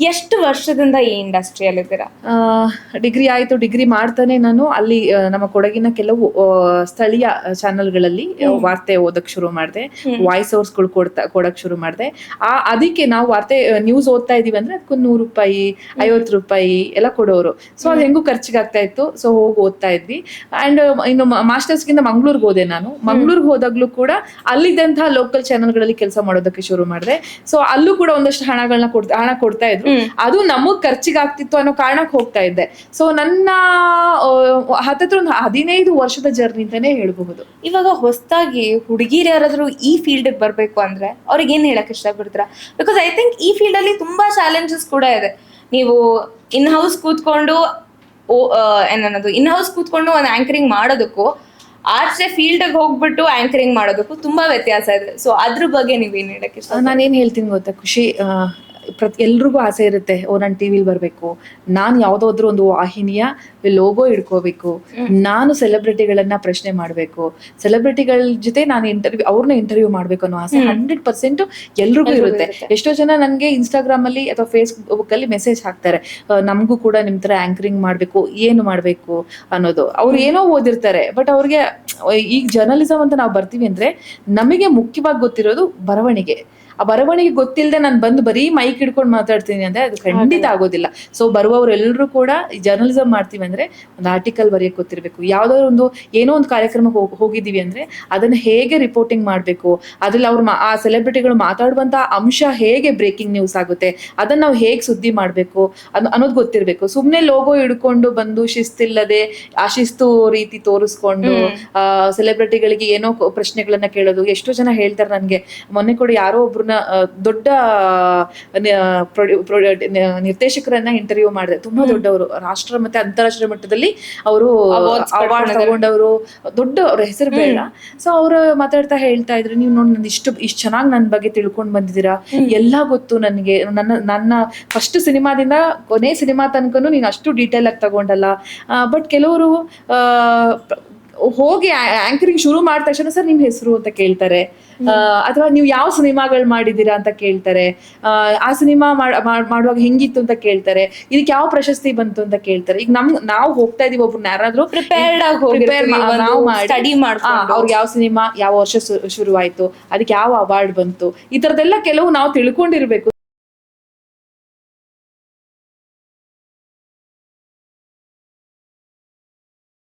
ಎಷ್ಟು ವರ್ಷದಿಂದ ಈ ಇಂಡಸ್ಟ್ರಿಯಲ್ಲಿ ಇದ್ದೀರಾ? ಡಿಗ್ರಿ ಆಯ್ತು. ಡಿಗ್ರಿ ಮಾಡ್ತಾನೆ ನಾನು ಅಲ್ಲಿ ನಮ್ಮ ಕೊಡಗಿನ ಕೆಲವು ಸ್ಥಳೀಯ ಚಾನೆಲ್ಗಳಲ್ಲಿ ವಾರ್ತೆ ಓದಕ್ ಶುರು ಮಾಡಿದೆ. ವಾಯ್ಸ್ ಓವರ್ಸ್ಗಳು ಕೊಡಕ್ ಶುರು ಮಾಡಿದೆ. ಅದಕ್ಕೆ ನಾವು ವಾರ್ತೆ ನ್ಯೂಸ್ ಓದ್ತಾ ಇದೀವಿ ಅಂದ್ರೆ ಅದಕ್ಕೆ 100 ರೂಪಾಯಿ, 50 ರೂಪಾಯಿ ಎಲ್ಲ ಕೊಡೋರು. ಸೊ ಅದು ಹೆಂಗೂ ಖರ್ಚಿಗಾಗ್ತಾ ಇತ್ತು. ಸೊ ಹೋಗಿ ಓದ್ತಾ ಇದ್ವಿ. ಅಂಡ್ ಇನ್ನು ಮಾಸ್ಟರ್ಸ್ಗಿಂತ ಮಂಗ್ಳೂರ್ಗೆ ಹೋದೆ ನಾನು. ಮಂಗ್ಳೂರ್ಗೆ ಹೋದಾಗ್ಲೂ ಕೂಡ ಅಲ್ಲಿದ್ದಂತಹ ಲೋಕಲ್ ಚಾನೆಲ್ಗಳಲ್ಲಿ ಕೆಲಸ ಮಾಡೋದಕ್ಕೆ ಶುರು ಮಾಡಿದೆ. ಸೊ ಅಲ್ಲೂ ಕೂಡ ಒಂದಷ್ಟು ಹಣ ಕೊಡ್ತಾ ಇದ್ರು. ಅದು ನಮಗ್ ಖರ್ಚಿಗಾಗ್ತಿತ್ತು ಅನ್ನೋ ಕಾರಣಕ್ಕೆ ಹೋಗ್ತಾ ಇದ್ದೆ. ಸೊ ನನ್ನ ಹತ್ತತ್ರ ಒಂದು 15 ವರ್ಷದ ಜರ್ನಿ ಅಂತಾನೆ ಹೇಳ್ಬಹುದು. ಇವಾಗ ಹೊಸದಾಗಿ ಹುಡುಗಿರು ಯಾರಾದ್ರೂ ಈ ಫೀಲ್ಡ್ ಬರ್ಬೇಕು ಅಂದ್ರೆ ಅವ್ರಿಗೆ ಏನ್ ಹೇಳಕ್ ಇಷ್ಟಪಡ್ತೀರಾ? ಬಿಕಾಸ್ ಐ ಥಿಂಕ್ ಈ ಫೀಲ್ಡ್ ಅಲ್ಲಿ ತುಂಬಾ ಚಾಲೆಂಜಸ್ ಕೂಡ ಇದೆ. ನೀವು ಇನ್ ಹೌಸ್ ಕೂತ್ಕೊಂಡು ಒಂದು ಆಂಕರಿಂಗ್ ಮಾಡೋದಕ್ಕೂ ಆಚೆ ಫೀಲ್ಡ್ ಹೋಗ್ಬಿಟ್ಟು ಆಂಕರಿಂಗ್ ಮಾಡೋದಕ್ಕೂ ತುಂಬಾ ವ್ಯತ್ಯಾಸ ಇದೆ. ಸೊ ಅದ್ರ ಬಗ್ಗೆ ನೀವೇನ್ ಹೇಳಕ್ ಇಷ್ಟ? ನಾನೇನ್ ಹೇಳ್ತೀನಿ ಗೊತ್ತಾ ಖುಷಿ, ಎಲ್ರಿಗೂ ಆಸೆ ಇರುತ್ತೆ, ನಾನು ಟಿವಿಲಿ ಬರ್ಬೇಕು, ನಾನು ಯಾವ್ದಾದ್ರು ಒಂದು ವಾಹಿನಿಯ ಲೋಗೋ ಇಡ್ಕೋಬೇಕು, ನಾನು ಸೆಲೆಬ್ರಿಟಿಗಳನ್ನ ಪ್ರಶ್ನೆ ಮಾಡ್ಬೇಕು, ಸೆಲೆಬ್ರಿಟಿಗಳ ಜೊತೆ ನಾನು ಅವ್ರನ್ನ ಇಂಟರ್ವ್ಯೂ ಮಾಡ್ಬೇಕು ಅನ್ನೋ ಆಸೆ 100% ಎಲ್ರಿಗೂ ಇರುತ್ತೆ. ಎಷ್ಟೋ ಜನ ನನ್ಗೆ ಇನ್ಸ್ಟಾಗ್ರಾಮ್ ಅಲ್ಲಿ ಅಥವಾ ಫೇಸ್ಬುಕ್ ಅಲ್ಲಿ ಮೆಸೇಜ್ ಹಾಕ್ತಾರೆ, ನಮಗೂ ಕೂಡ ನಿಮ್ ತರ ಆಂಕರಿಂಗ್ ಮಾಡ್ಬೇಕು, ಏನು ಮಾಡ್ಬೇಕು ಅನ್ನೋದು. ಅವ್ರು ಏನೋ ಓದಿರ್ತಾರೆ, ಬಟ್ ಅವ್ರಿಗೆ ಈಗ ಜರ್ನಲಿಸಂ ಅಂತ ನಾವು ಬರ್ತೀವಿ ಅಂದ್ರೆ ನಮಗೆ ಮುಖ್ಯವಾಗಿ ಗೊತ್ತಿರೋದು ಬರವಣಿಗೆ. ಆ ಬರವಣಿಗೆ ಗೊತ್ತಿಲ್ಲದೆ ನಾನು ಬಂದು ಬರೀ ಮೈಕ್ ಹಿಡ್ಕೊಂಡು ಮಾತಾಡ್ತೀನಿ ಅಂದ್ರೆ ಅದು ಖಂಡಿತ ಆಗೋದಿಲ್ಲ. ಸೊ ಬರುವವರೆಲ್ಲರೂ ಕೂಡ ಜರ್ನಲಿಸಂ ಮಾಡ್ತೀವಿ ಅಂದ್ರೆ ಒಂದು ಆರ್ಟಿಕಲ್ ಬರೆಯಕ್ ಗೊತ್ತಿರ್ಬೇಕು. ಯಾವ್ದಾದ್ರು ಒಂದು ಏನೋ ಒಂದು ಕಾರ್ಯಕ್ರಮಕ್ಕೆ ಹೋಗಿದೀವಿ ಅಂದ್ರೆ ಅದನ್ನ ಹೇಗೆ ರಿಪೋರ್ಟಿಂಗ್ ಮಾಡ್ಬೇಕು, ಅದ್ರಲ್ಲಿ ಆ ಸೆಲೆಬ್ರಿಟಿಗಳು ಮಾತಾಡುವಂತ ಅಂಶ ಹೇಗೆ ಬ್ರೇಕಿಂಗ್ ನ್ಯೂಸ್ ಆಗುತ್ತೆ, ಅದನ್ನ ನಾವು ಹೇಗೆ ಸುದ್ದಿ ಮಾಡ್ಬೇಕು ಅನ್ನೋದು ಗೊತ್ತಿರ್ಬೇಕು. ಸುಮ್ನೆ ಲೋಗೋ ಹಿಡ್ಕೊಂಡು ಬಂದು ಶಿಸ್ತಿಲ್ಲದೆ ಅಶಿಸ್ತು ರೀತಿ ತೋರಿಸ್ಕೊಂಡು ಸೆಲೆಬ್ರಿಟಿಗಳಿಗೆ ಏನೋ ಪ್ರಶ್ನೆಗಳನ್ನ ಕೇಳೋದು. ಎಷ್ಟೋ ಜನ ಹೇಳ್ತಾರೆ ನನ್ಗೆ, ಮೊನ್ನೆ ಕೂಡ ಯಾರೋ ಒಬ್ರು ದೊಡ್ಡ ನಿರ್ದೇಶಕರನ್ನ ಇಂಟರ್ವ್ಯೂ ಮಾಡಿದೆ. ತುಂಬಾ ದೊಡ್ಡವರು, ರಾಷ್ಟ್ರ ಮತ್ತೆ ಅಂತಾರಾಷ್ಟ್ರೀಯ ಮಟ್ಟದಲ್ಲಿ ಅವರು ಅವಾರ್ಡ್ ತಗೊಂಡವರು, ದೊಡ್ಡ ಅವ್ರ ಹೆಸರು ಬೇಡ. ಸೊ ಅವ್ರು ಮಾತಾಡ್ತಾ ಹೇಳ್ತಾ ಇದ್ರು, ನೀವು ನೋಡಿ ನನ್ ಇಷ್ಟು ಚೆನ್ನಾಗಿ ನನ್ನ ಬಗ್ಗೆ ತಿಳ್ಕೊಂಡ್ ಬಂದಿದ್ದೀರಾ, ಎಲ್ಲಾ ಗೊತ್ತು ನನಗೆ, ನನ್ನ ಫಸ್ಟ್ ಸಿನಿಮಾದಿಂದ ಕೊನೆ ಸಿನಿಮಾ ತನಕನು ನೀನು ಅಷ್ಟು ಡೀಟೇಲ್ ಆಗಿ ತಗೊಂಡಲ್ಲ. ಬಟ್ ಕೆಲವರು ಹೋಗಿ ಆಂಕರಿಂಗ್ ಶುರು ಮಾಡಿದ ತಕ್ಷಣ ಸರ್ ನಿಮ್ ಹೆಸರು ಅಂತ ಕೇಳ್ತಾರೆ, ಅಥವಾ ನೀವು ಯಾವ ಸಿನಿಮಾಗಳು ಮಾಡಿದೀರಾ ಅಂತ ಕೇಳ್ತಾರೆ, ಆ ಸಿನಿಮಾ ಮಾಡುವಾಗ ಹೆಂಗಿತ್ತು ಅಂತ ಕೇಳ್ತಾರೆ, ಇದಕ್ಕೆ ಯಾವ ಪ್ರಶಸ್ತಿ ಬಂತು ಅಂತ ಕೇಳ್ತಾರೆ. ಈಗ ನಾವು ಹೋಗ್ತಾ ಇದೀವಿ, ಒಬ್ರು ಯಾರಾದ್ರೂ ಪ್ರಿಪೇರ್ಡ್ ನಾವು ಮಾಡಿ ಅವ್ರಿಗೆ ಯಾವ ಸಿನಿಮಾ ಯಾವ ವರ್ಷ ಶುರುವಾಯ್ತು, ಅದಕ್ಕೆ ಯಾವ ಅವಾರ್ಡ್ ಬಂತು, ಈ ತರದೆಲ್ಲ ಕೆಲವು ನಾವು ತಿಳ್ಕೊಂಡಿರ್ಬೇಕು.